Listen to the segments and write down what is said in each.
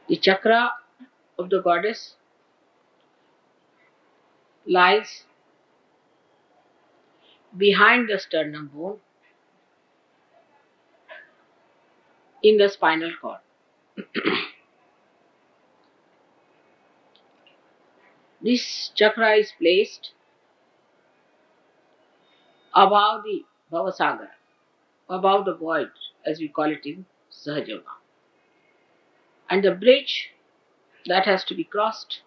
The chakra of the goddess lies behind the sternum bone in the spinal cord. This chakra is placed above the Bhavasagar, above the void, as we call it in Sahaja Yoga. And the bridge that has to be crossed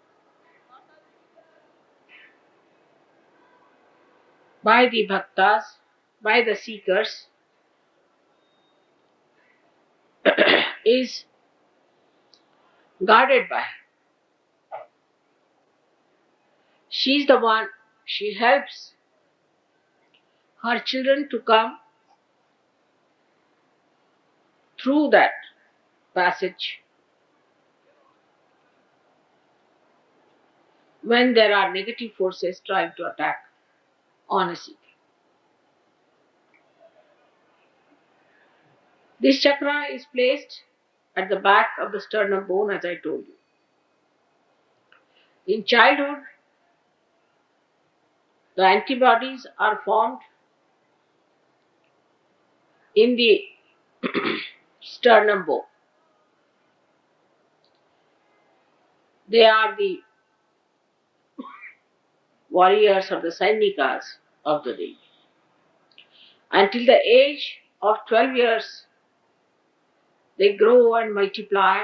by the bhaktas, by the seekers, is guarded by her. She's the one, she helps her children to come through that passage when there are negative forces trying to attack on a seeker. This chakra is placed at the back of the sternum bone, as I told you. In childhood, the antibodies are formed in the sternum bone. They are the warriors or the Sainikas of the day. Until the age of 12 years, they grow and multiply,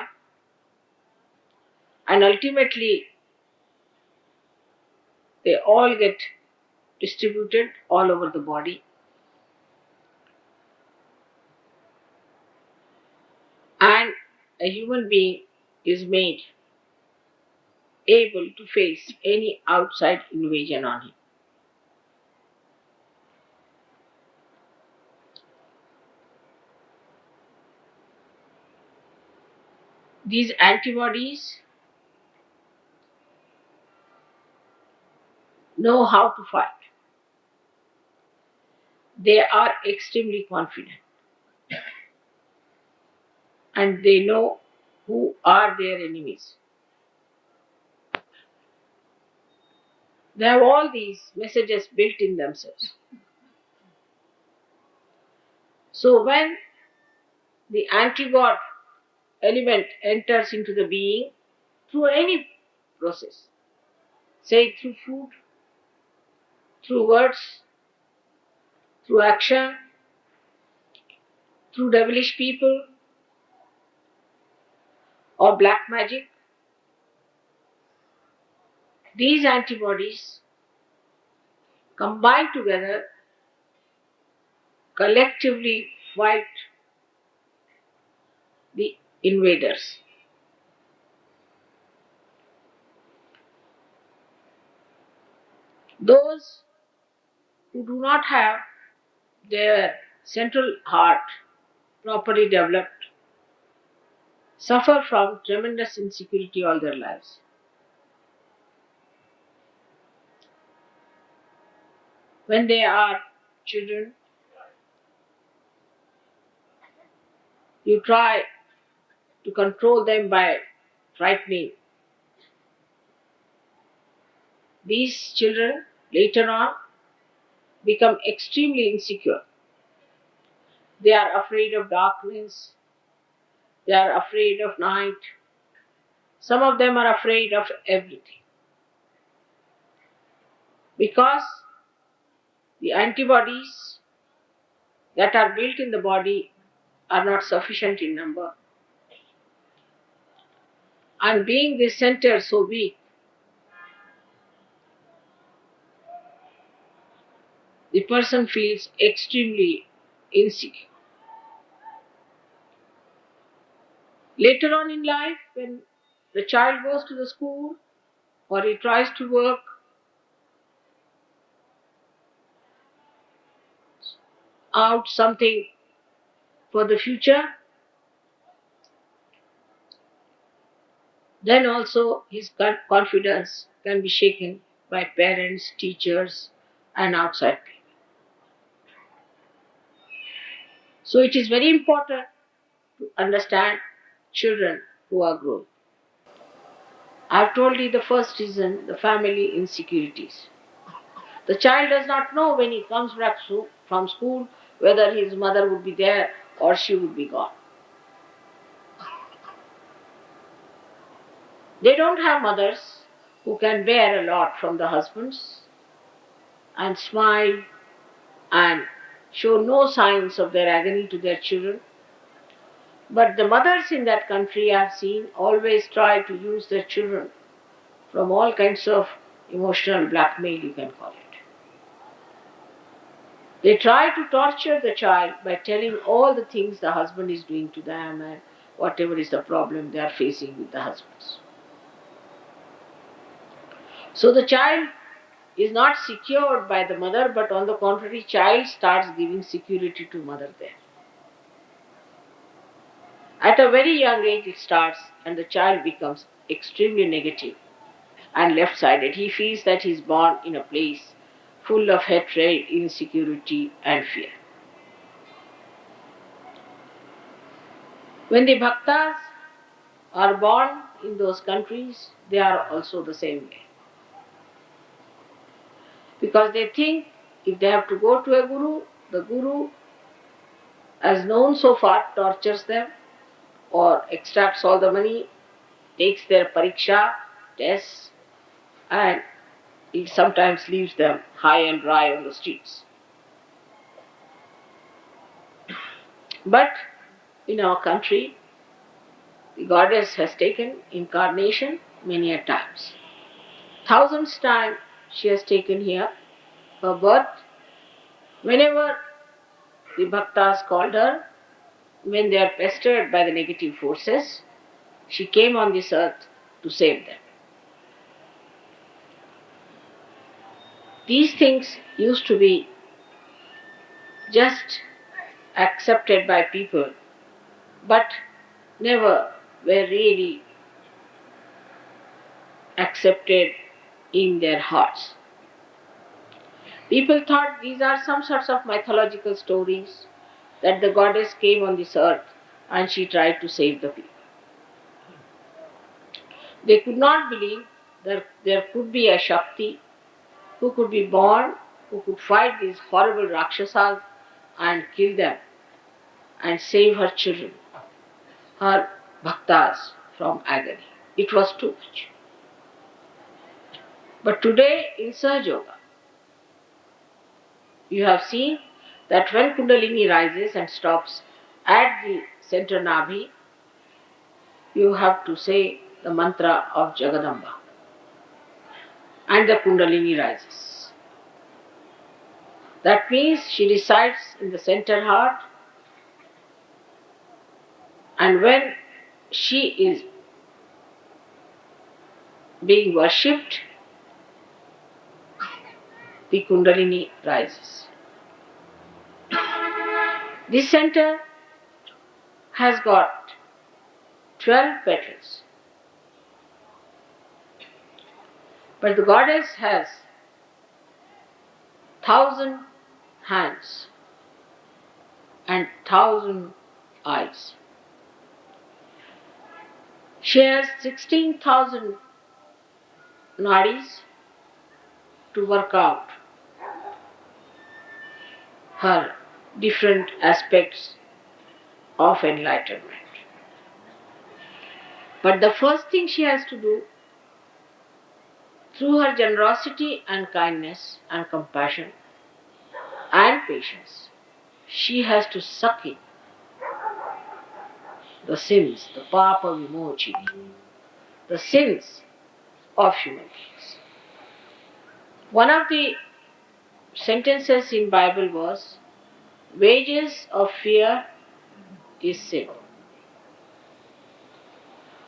and ultimately they all get distributed all over the body. And a human being is made able to face any outside invasion on him. These antibodies know how to fight. They are extremely confident and they know who are their enemies. They have all these messages built in themselves. So when the anti-God element enters into the being through any process, say through food, through words, through action, through devilish people, or black magic, these antibodies combine together, collectively fight the invaders. Those who do not have their central heart properly developed suffer from tremendous insecurity all their lives. When they are children, you try to control them by frightening. These children later on become extremely insecure. They are afraid of darkness, they are afraid of night, some of them are afraid of everything. Because the antibodies that are built in the body are not sufficient in number. And being this center so weak, the person feels extremely insecure. Later on in life, when the child goes to the school or he tries to work, out something for the future, then also his confidence can be shaken by parents, teachers, and outside people. So it is very important to understand children who are growing. I've told you the first reason, the family insecurities. The child does not know when he comes back from school whether his mother would be there or she would be gone. They don't have mothers who can bear a lot from the husbands and smile and show no signs of their agony to their children. But the mothers in that country I've seen always try to use their children from all kinds of emotional blackmail, you can call it. They try to torture the child by telling all the things the husband is doing to them and whatever is the problem they are facing with the husbands. So the child is not secured by the mother, but on the contrary, child starts giving security to mother there. At a very young age it starts and the child becomes extremely negative and left-sided. He feels that he is born in a place full of hatred, insecurity and fear. When the bhaktas are born in those countries, they are also the same way. Because they think if they have to go to a guru, the guru, as known so far, tortures them or extracts all the money, takes their pariksha, tests, and it sometimes leaves them high and dry on the streets. But in our country, the goddess has taken incarnation many a times. Thousands times she has taken here her birth. Whenever the bhaktas called her, when they are pestered by the negative forces, she came on this earth to save them. These things used to be just accepted by people, but never were really accepted in their hearts. People thought these are some sorts of mythological stories that the goddess came on this earth and she tried to save the people. They could not believe that there could be a Shakti who could be born, who could fight these horrible Rakshasas and kill them and save her children, her bhaktas from agony. It was too much. But today in Sahaja Yoga, you have seen that when Kundalini rises and stops at the center Nabhi, you have to say the mantra of Jagadamba and the Kundalini rises. That means she resides in the center heart, and when she is being worshipped, the Kundalini rises. This center has got 12 petals, but the goddess has 1,000 hands and 1,000 eyes. She has 16,000 nadis to work out her different aspects of enlightenment. But the first thing she has to do, through her generosity and kindness and compassion and patience, she has to suck in the sins, the papa vimochini, the sins of human beings. One of the sentences in Bible was, wages of fear is sin.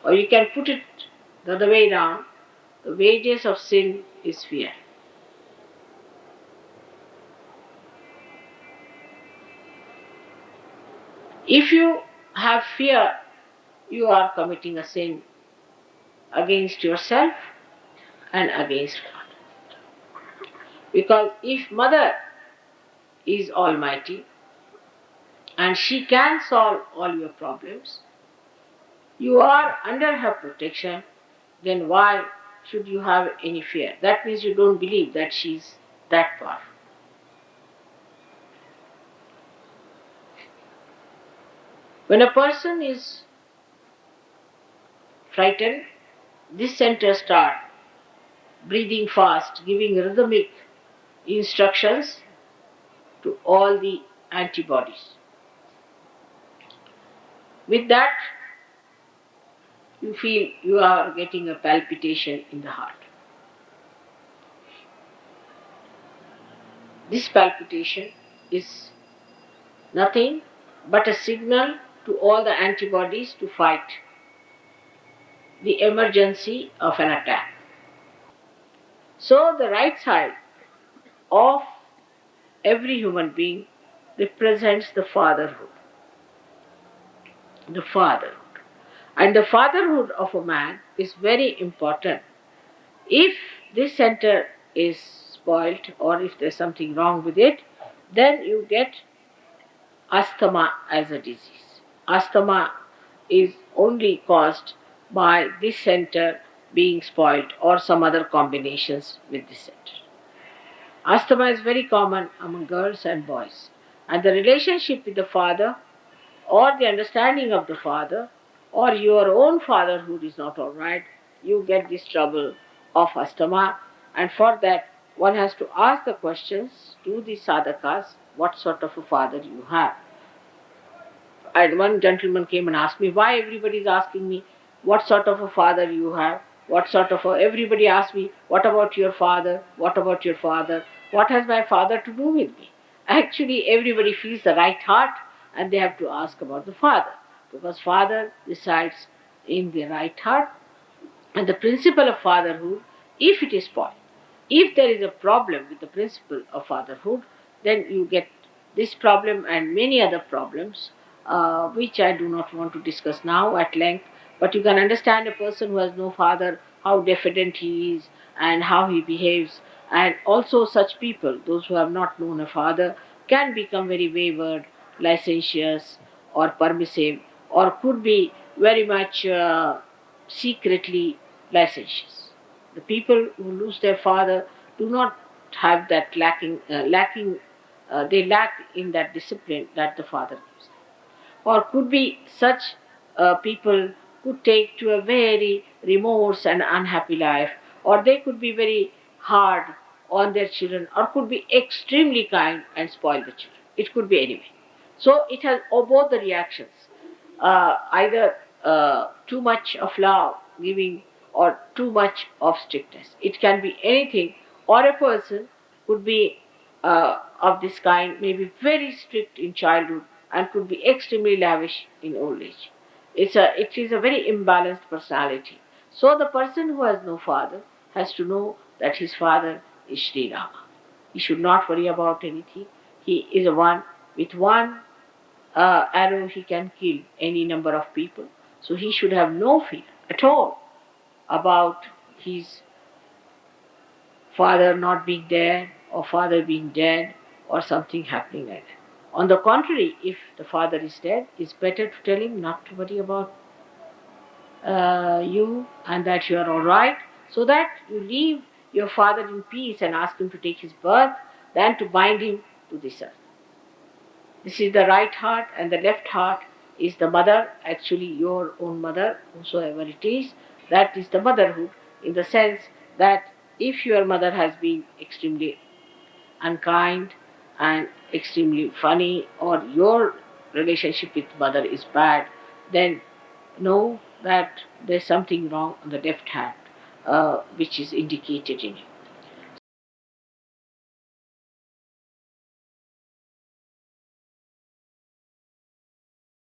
Or you can put it the other way round, the wages of sin is fear. If you have fear, you are committing a sin against yourself and against God. Because if Mother is Almighty and she can solve all your problems, you are under her protection, then why should you have any fear? That means you don't believe that she's that powerful. When a person is frightened, this center start breathing fast, giving rhythmic instructions to all the antibodies. With that, you feel you are getting a palpitation in the heart. This palpitation is nothing but a signal to all the antibodies to fight the emergency of an attack. So, the right side of every human being represents the fatherhood. The fatherhood. And the fatherhood of a man is very important. If this center is spoiled or if there's something wrong with it, then you get asthma as a disease. Asthma is only caused by this center being spoiled or some other combinations with this center. Asthma is very common among girls and boys, and the relationship with the father or the understanding of the father or your own fatherhood is not all right, you get this trouble of asthma, and for that one has to ask the questions to the sadhakas what sort of a father you have. And one gentleman came and asked me, why everybody is asking me what sort of a father you have, what sort of a, everybody asked me, what about your father, what about your father, what has my father to do with me? Actually, everybody feels the right heart and they have to ask about the father, because father resides in the right heart, and the principle of fatherhood, if it is spoiled, if there is a problem with the principle of fatherhood, then you get this problem and many other problems, which I do not want to discuss now at length. But you can understand a person who has no father, how diffident he is and how he behaves. And also, such people, those who have not known a father, can become very wayward, licentious, or permissive, or could be very much secretly licentious. The people who lose their father do not have that they lack in that discipline that the father gives. Or could be such people could take to a very remorse and unhappy life, or they could be very hard on their children, or could be extremely kind and spoil the children. It could be anyway. So it has both the reactions, either too much of love giving or too much of strictness. It can be anything, or a person could be of this kind, may be very strict in childhood and could be extremely lavish in old age. It is a very imbalanced personality. So the person who has no father has to know that his father is Sri Rama. He should not worry about anything. He is a one with one arrow he can kill any number of people. So he should have no fear at all about his father not being there or father being dead or something happening like that. On the contrary, if the father is dead, it's better to tell him not to worry about you and that you are all right, so that you leave your father in peace and ask him to take his birth than to bind him to this earth. This is the right heart, and the left heart is the mother, actually your own mother, whosoever it is. That is the motherhood, in the sense that if your mother has been extremely unkind and extremely funny, or your relationship with mother is bad, then know that there's something wrong on the left hand, which is indicated in you.